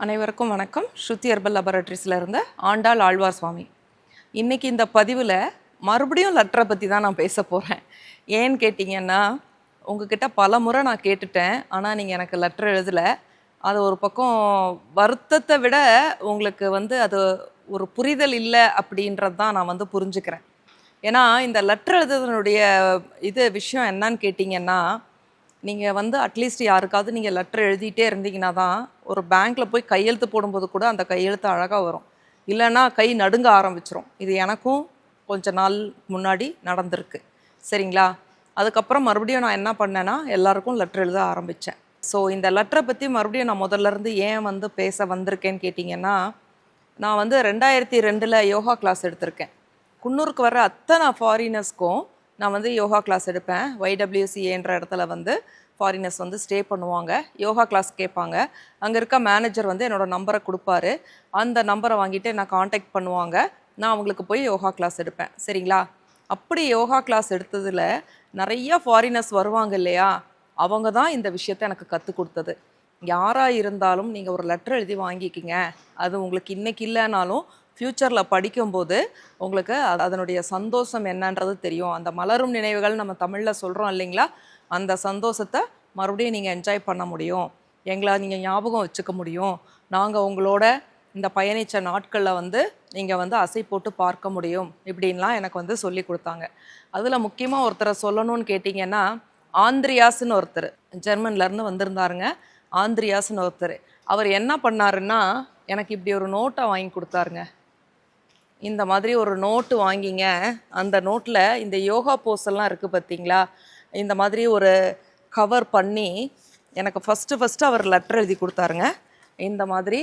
அனைவருக்கும் வணக்கம். ஸ்ருதி ஹெர்பல் லேபரேட்டரிஸில் இருந்த ஆண்டாள் ஆழ்வார் சுவாமி. இன்றைக்கி இந்த பதிவில் மறுபடியும் லெட்டரை பற்றி தான் நான் பேச போகிறேன். ஏன்னு கேட்டிங்கன்னா, உங்ககிட்ட பல முறை நான் கேட்டுட்டேன், ஆனால் நீங்கள் எனக்கு லெட்டர் எழுதலை. அது ஒரு பக்கம் வருத்தத்தை விட உங்களுக்கு அது ஒரு புரிதல் இல்லை அப்படின்றது தான் நான் புரிஞ்சுக்கிறேன். ஏன்னா இந்த லெட்டர் எழுதுறதுனுடைய விஷயம் என்னன்னு கேட்டிங்கன்னா, நீங்கள் அட்லீஸ்ட் யாருக்காவது நீங்கள் லெட்டர் எழுதிட்டே இருந்தீங்கன்னா தான் ஒரு பேங்க்கில் போய் கையெழுத்து போடும்போது கூட அந்த கையெழுத்து அழகாக வரும். இல்லைன்னா கை நடுங்க ஆரம்பிச்சிரும். இது எனக்கும் கொஞ்ச நாள் முன்னாடி நடந்திருக்கு. சரிங்களா? அதுக்கப்புறம் மறுபடியும் நான் என்ன பண்ணேன்னா, எல்லாருக்கும் லெட்டர் எழுத ஆரம்பித்தேன். ஸோ இந்த லெட்டரை பற்றி மறுபடியும் நான் முதல்லேருந்து ஏன் பேச வந்திருக்கேன்னு கேட்டிங்கன்னா, நான் 2002 யோகா கிளாஸ் எடுத்திருக்கேன். குன்னூருக்கு வர அத்தனை ஃபாரினர்ஸ்க்கும் நான் யோகா கிளாஸ் எடுப்பேன். YWCAன்ற இடத்துல ஃபாரினர்ஸ் ஸ்டே பண்ணுவாங்க, யோகா கிளாஸ் கேட்பாங்க. அங்கே இருக்க மேனேஜர் என்னோடய நம்பரை கொடுப்பாரு. அந்த நம்பரை வாங்கிட்டு என்னை காண்டாக்ட் பண்ணுவாங்க. நான் அவங்களுக்கு போய் யோகா கிளாஸ் எடுப்பேன். சரிங்களா? அப்படி யோகா கிளாஸ் எடுத்ததில் நிறைய ஃபாரினர்ஸ் வருவாங்க இல்லையா, அவங்க தான் இந்த விஷயத்தை எனக்கு கற்றுக் கொடுத்தது. யாராக இருந்தாலும் நீங்கள் ஒரு லெட்டர் எழுதி வாங்கிக்கிங்க. அது உங்களுக்கு இன்றைக்கி இல்லைனாலும் ஃப்யூச்சரில் படிக்கும்போது உங்களுக்கு அதனுடைய சந்தோஷம் என்னன்றது தெரியும். அந்த மலரும் நினைவுகள் நம்ம தமிழில் சொல்கிறோம் இல்லைங்களா, அந்த சந்தோஷத்தை மறுபடியும் நீங்கள் என்ஜாய் பண்ண முடியும். எங்களை நீங்கள் ஞாபகம் வச்சுக்க முடியும். நாங்கள் உங்களோட இந்த பயணித்த நாட்களில் நீங்கள் அசை போட்டு பார்க்க முடியும். இப்படின்லாம் எனக்கு சொல்லி கொடுத்தாங்க. அதில் முக்கியமாக ஒருத்தரை சொல்லணும்னு கேட்டிங்கன்னா, ஆந்திரியாஸ்ன்னு ஒருத்தர் ஜெர்மன்லேருந்து வந்திருந்தாருங்க. ஆந்திரியாஸ்ன்னு ஒருத்தர். அவர் என்ன பண்ணாருன்னா, எனக்கு இப்படி ஒரு நோட்டை வாங்கி கொடுத்தாருங்க. இந்த மாதிரி ஒரு நோட்டு வாங்கிங்க. அந்த நோட்டில் இந்த யோகா போஸ் எல்லாம் இருக்குது பார்த்தீங்களா, இந்த மாதிரி ஒரு கவர் பண்ணி எனக்கு ஃபஸ்ட்டு அவர் லெட்டர் எழுதி கொடுத்தாருங்க. இந்த மாதிரி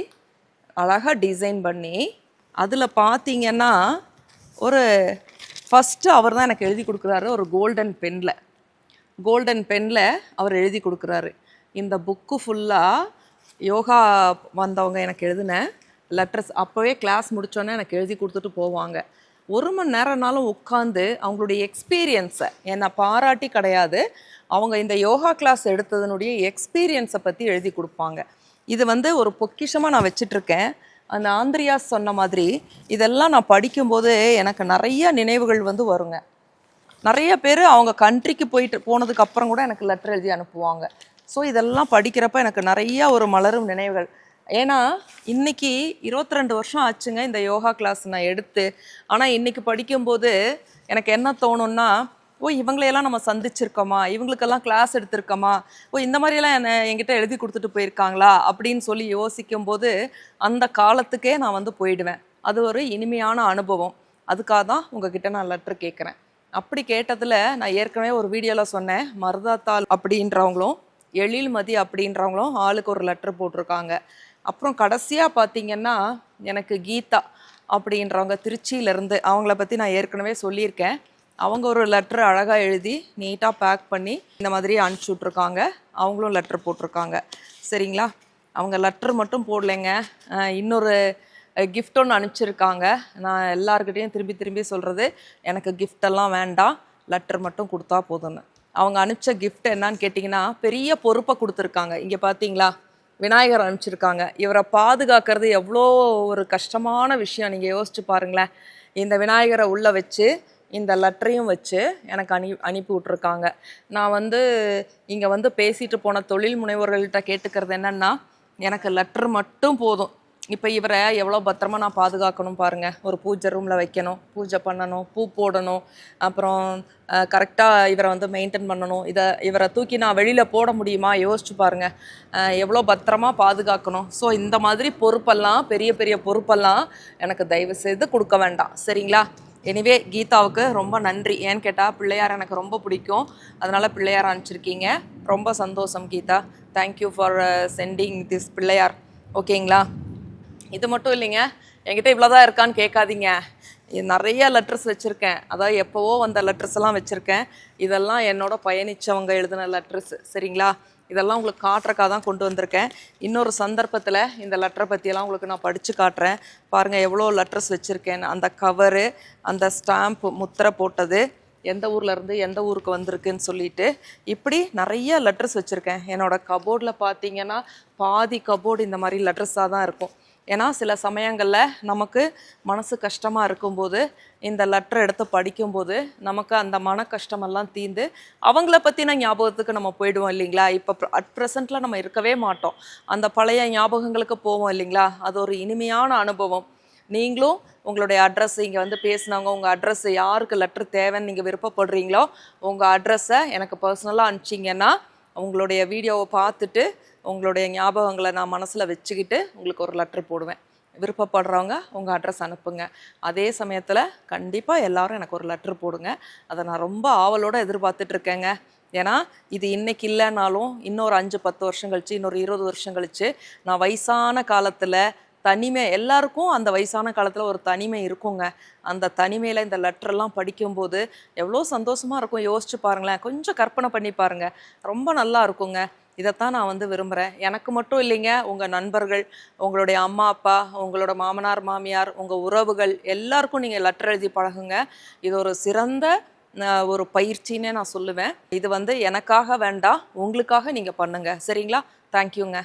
அழகாக டிசைன் பண்ணி அதில் பார்த்தீங்கன்னா ஒரு ஃபஸ்ட்டு அவர் தான் எனக்கு எழுதி கொடுக்குறாரு. ஒரு கோல்டன் பெனில் அவர் எழுதி கொடுக்குறாரு. இந்த புக்கு ஃபுல்லாக யோகா வந்தவங்க எனக்கு எழுதின லெட்டர்ஸ். அப்போவே கிளாஸ் முடித்தோன்னே எனக்கு எழுதி கொடுத்துட்டு போவாங்க. 1 மணி நேரம்னாலும் உட்காந்து அவங்களுடைய எக்ஸ்பீரியன்ஸை, என்னை பாராட்டி கிடையாது, அவங்க இந்த யோகா கிளாஸ் எடுத்ததனுடைய எக்ஸ்பீரியன்ஸை பற்றி எழுதி கொடுப்பாங்க. இது ஒரு பொக்கிஷமாக நான் வச்சிட்ருக்கேன். அந்த ஆந்திரியாஸ் சொன்ன மாதிரி இதெல்லாம் நான் படிக்கும்போது எனக்கு நிறைய நினைவுகள் வருங்க. நிறைய பேர் அவங்க கண்ட்ரிக்கு போனதுக்கப்புறம் கூட எனக்கு லெட்டர் எழுதி அனுப்புவாங்க. ஸோ இதெல்லாம் படிக்கிறப்ப எனக்கு நிறையா ஒரு மலரும் நினைவுகள். ஏன்னா இன்றைக்கி 22 வருஷம் ஆச்சுங்க இந்த யோகா கிளாஸ் நான் எடுத்து. ஆனால் இன்றைக்கி படிக்கும்போது எனக்கு என்ன தோணுன்னா, இவங்களையெல்லாம் நம்ம சந்திச்சிருக்கோமா, இவங்களுக்கெல்லாம் கிளாஸ் எடுத்திருக்கோமா, இந்த மாதிரியெல்லாம் என்கிட்ட எழுதி கொடுத்துட்டு போயிருக்காங்களா அப்படின்னு சொல்லி யோசிக்கும்போது அந்த காலத்துக்கே நான் போயிடுவேன். அது ஒரு இனிமையான அனுபவம். அதுக்காக தான் உங்ககிட்ட நான் லெட்டர் கேட்குறேன். அப்படி கேட்டதில் நான் ஏற்கனவே ஒரு வீடியோவில் சொன்னேன், மருதாத்தாள் அப்படின்றவங்களும் எழில்மதி அப்படின்றவங்களும் ஆளுக்கு ஒரு லெட்டர் போட்டிருக்காங்க. அப்புறம் கடைசியாக பார்த்திங்கன்னா எனக்கு கீதா அப்படின்றவங்க திருச்சியிலேருந்து, அவங்கள பற்றி நான் ஏற்கனவே சொல்லியிருக்கேன். அவங்க ஒரு லெட்டர் அழகாக எழுதி நீட்டாக பேக் பண்ணி இந்த மாதிரி அனுப்பிச்சி விட்ருக்காங்க. அவங்களும் லெட்டர் போட்டிருக்காங்க. சரிங்களா? அவங்க லெட்டர் மட்டும் போடலைங்க, இன்னொரு கிஃப்ட் ஒன்று அனுப்பிச்சிருக்காங்க. நான் எல்லாருக்கிட்டையும் திரும்பி சொல்கிறது, எனக்கு கிஃப்டெல்லாம் வேண்டாம், லெட்டர் மட்டும் கொடுத்தா போதும்னு. அவங்க அனுப்பிச்ச கிஃப்ட் என்னன்னு கேட்டிங்கன்னா, பெரிய பொறுப்பை கொடுத்துருக்காங்க. இங்கே பார்த்தீங்களா, விநாயகர் அனுப்பிச்சிருக்காங்க. இவரை பாதுகாக்கிறது எவ்வளோ ஒரு கஷ்டமான விஷயம், நீங்கள் யோசிச்சு பாருங்களேன். இந்த விநாயகரை உள்ளே வச்சு இந்த லெட்டரையும் வச்சு எனக்கு அனுப்பி விட்ருக்காங்க. நான் இங்கே பேசிட்டு போன தொழில் முனைவோர்கள்ட்ட கேட்டுக்கிறது என்னென்னா, எனக்கு லெட்டர் மட்டும் போதும். இப்போ இவரை எவ்வளோ பத்திரமா நான் பாதுகாக்கணும் பாருங்கள். ஒரு பூஜை ரூமில் வைக்கணும், பூஜை பண்ணணும், பூ போடணும், அப்புறம் கரெக்டாக இவரை மெயின்டைன் பண்ணணும். இவரை தூக்கி நான் வெளியில் போட முடியுமா, யோசிச்சு பாருங்கள். எவ்வளோ பத்திரமா பாதுகாக்கணும். ஸோ இந்த மாதிரி பொறுப்பெல்லாம், பெரிய பொறுப்பெல்லாம் எனக்கு தயவு செய்து கொடுக்க வேண்டாம். சரிங்களா? எனிவே கீதாவுக்கு ரொம்ப நன்றி. ஏன்னு கேட்டால் பிள்ளையார் எனக்கு ரொம்ப பிடிக்கும், அதனால் பிள்ளையார் அனுப்பிச்சிருக்கீங்க. ரொம்ப சந்தோஷம் Geetha. Thank you for sending this Pillaiyar. ஓகேங்களா? இது மட்டும் இல்லைங்க, என்கிட்ட இவ்வளோதான் இருக்கான்னு கேட்காதீங்க. நிறைய லெட்டர்ஸ் வச்சுருக்கேன். அதாவது எப்போவோ வந்த லெட்டர்ஸ் எல்லாம் வச்சுருக்கேன். இதெல்லாம் என்னோட பயணித்தவங்க எழுதின லெட்டர்ஸ். சரிங்களா? இதெல்லாம் உங்களுக்கு காட்டுறக்காக தான் கொண்டு வந்திருக்கேன். இன்னொரு சந்தர்ப்பத்தில் இந்த லெட்டரை பற்றியெல்லாம் உங்களுக்கு நான் படித்து காட்டுறேன். பாருங்கள் எவ்வளோ லெட்டர்ஸ் வச்சுருக்கேன். அந்த கவரு, அந்த ஸ்டாம்ப் முத்திரை போட்டது, எந்த ஊர்ல இருந்து எந்த ஊருக்கு வந்திருக்குன்னு சொல்லிட்டு இப்படி நிறைய லெட்டர்ஸ் வச்சுருக்கேன். என்னோட கபோர்டில் பார்த்தீங்கன்னா பாதி கபோர்டு இந்த மாதிரி லெட்டர்ஸாக தான் இருக்கும். ஏன்னா சில சமயங்களில் நமக்கு மனசு கஷ்டமாக இருக்கும்போது இந்த லெட்டர் எடுத்து படிக்கும்போது நமக்கு அந்த மன கஷ்டமெல்லாம் தீர்ந்து அவங்கள பற்றின ஞாபகத்துக்கு நம்ம போயிடுவோம் இல்லைங்களா. இப்போ அட் ப்ரெசண்ட்டில் நம்ம இருக்கவே மாட்டோம், அந்த பழைய ஞாபகங்களுக்கு போவோம் இல்லைங்களா. அது ஒரு இனிமையான அனுபவம். நீங்களும் உங்களுடைய அட்ரஸ் இங்கே வந்து பேசினவங்க உங்கள் அட்ரஸ் யாருக்கு லெட்டர் தேவைன்னு நீங்கள் விருப்பப்படுறீங்களோ உங்கள் அட்ரஸை எனக்கு பர்சனலாக அனுப்பிச்சிங்கன்னா உங்களுடைய வீடியோவை பார்த்துட்டு உங்களுடைய ஞாபகங்களை நான் மனசில் வச்சுக்கிட்டு உங்களுக்கு ஒரு லெட்டர் போடுவேன். விருப்பப்படுறவங்க உங்கள் அட்ரஸ் அனுப்புங்க. அதே சமயத்தில் கண்டிப்பாக எல்லாரும் எனக்கு ஒரு லெட்டர் போடுங்க. அதை நான் ரொம்ப ஆவலோடு எதிர்பார்த்துட்ருக்கேங்க. ஏன்னா இது இன்னைக்கு இல்லைனாலும் இன்னொரு 5-10 வருஷம் கழிச்சு, இன்னொரு 20 வருஷம் கழிச்சு நான் வயசான காலத்தில் தனிமை, எல்லாருக்கும் அந்த வயசான காலத்தில் ஒரு தனிமை இருக்குங்க. அந்த தனிமையில் இந்த லெட்டர்லாம் படிக்கும்போது எவ்வளோ சந்தோஷமாக இருக்கும். யோசிச்சு பாருங்களேன், கொஞ்சம் கற்பனை பண்ணி பாருங்கள், ரொம்ப நல்லா இருக்குங்க. இதைத்தான் நான் வந்து விரும்புகிறேன். எனக்கு மட்டும் இல்லைங்க, உங்கள் நண்பர்கள், உங்களுடைய அம்மா அப்பா, உங்களோட மாமனார் மாமியார், உங்கள் உறவுகள் எல்லாருக்கும் நீங்கள் லெட்டர் எழுதி பழகுங்க. இது ஒரு சிறந்த ஒரு பயிற்சின்னே நான் சொல்லுவேன். இது வந்து எனக்காக வேண்டாம், உங்களுக்காக நீங்கள் பண்ணுங்க. சரிங்களா? தேங்க்யூங்க.